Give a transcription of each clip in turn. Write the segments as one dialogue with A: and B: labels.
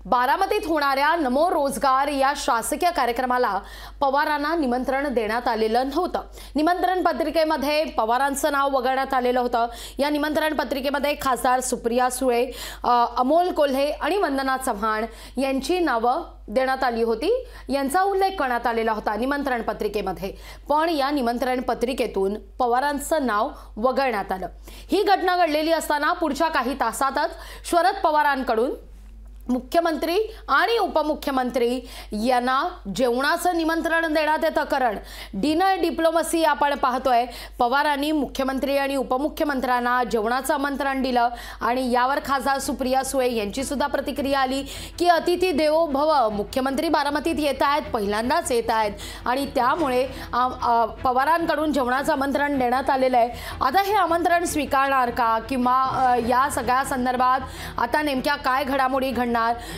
A: बारामतीत होणाऱ्या नमो रोजगार या शासकीय कार्यक्रमाला पवारांना निमंत्रण देण्यात आलेलं नव्हतं। निमंत्रण पत्रिकेमध्ये पवारांचं नाव वगळण्यात आलेलं होतं। या निमंत्रण पत्रिकेमध्ये खासदार सुप्रिया सुळे, अमोल कोल्हे आणि वंदना चव्हाण यांची नावं देण्यात आली होती। यांचा उल्लेख करण्यात आलेला होता निमंत्रण पत्रिकेमध्ये, पण या निमंत्रण पत्रिकेतून पवारांचं नाव वगळण्यात आलं। ही घटना घडलेली असताना पुढच्या काही तासातच शरद पवारांकडून मुख्यमंत्री आणि उपमुख्यमंत्री यांना जेवणाचं निमंत्रण देण्यात येतं। कारण डिनर डिप्लोमसी आपण पाहतोय। पवारांनी मुख्यमंत्री आणि उपमुख्यमंत्र्यांना जेवणाचं आमंत्रण दिलं आणि यावर खासदार सुप्रिया सुळे यांची सुद्धा प्रतिक्रिया आली की अतिथी देवो भव, मुख्यमंत्री बारामतीत येत आहेत, पहिल्यांदाच येत आहेत आणि त्यामुळे पवारांकडून जेवणाचं आमंत्रण देण्यात आलेलं आहे। आता हे आमंत्रण स्वीकारणार का किंवा या सगळ्या संदर्भात आता नेमक्या काय घडामोडी घडणार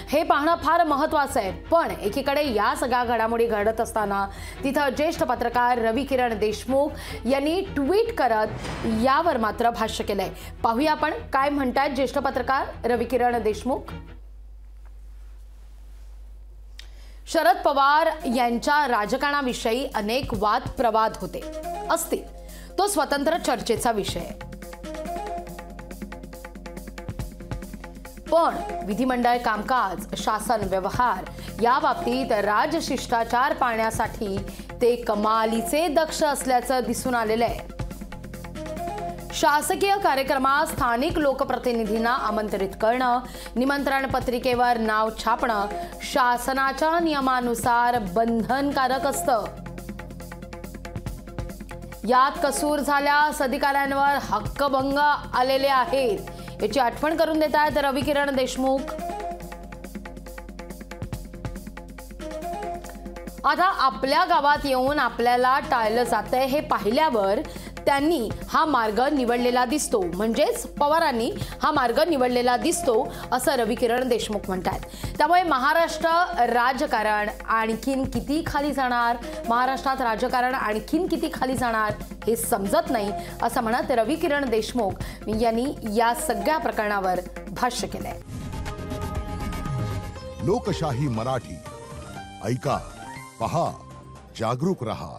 A: हे पाहणं फार महत्त्वाचं आहे। पण एकीकडे या सगळ्या घडामोडी घडत असताना तिथं ज्येष्ठ पत्रकार रवी किरण देशमुख यांनी ट्विट करत यावर मात्र भाष्य केलंय। पाहूया आपण काय म्हणतात ज्येष्ठ पत्रकार रवी किरण देशमुख। शरद पवार यांच्या राजकारणाविषयी अनेक वाद प्रवाद होते असतील, तो स्वतंत्र चर्चेचा विषय आहे। पण विधिमंडळ कामकाज, शासन व्यवहार या बाबतीत राजशिष्टाचार पाळण्यासाठी ते कमालीचे दक्ष असल्याचं दिसून आलेलं आहे। शासकीय कार्यक्रमात स्थानिक लोकप्रतिनिधींना आमंत्रित करणं, निमंत्रण पत्रिकेवर नाव छापणं शासनाच्या नियमानुसार बंधनकारक असतं। यात कसूर झाल्यास अधिकाऱ्यांवर हक्कभंग आलेले आहेत याची आठवण करून देत आहेत रवी किरण देशमुख। आता आपल्या गावात येऊन आपल्याला टाळलं जातंय हे पाहिल्यावर त्यांनी हा मार्ग निवडलेला दिसतो, म्हणजेच पवारांनी हा मार्ग निवडलेला दिसतो असं रवी किरण देशमुख म्हणतात। त्यामुळे महाराष्ट्र राजकारण आणखीन किती खाली जाणार, महाराष्ट्रात राजकारण आणखीन किती खाली जाणार हे समजत नाही असं म्हणत रवी किरण देशमुख यांनी या सगळ्या प्रकरणावर भाष्य केलंय।
B: लोकशाही मराठी ऐका, पहा, जागरूक रहा।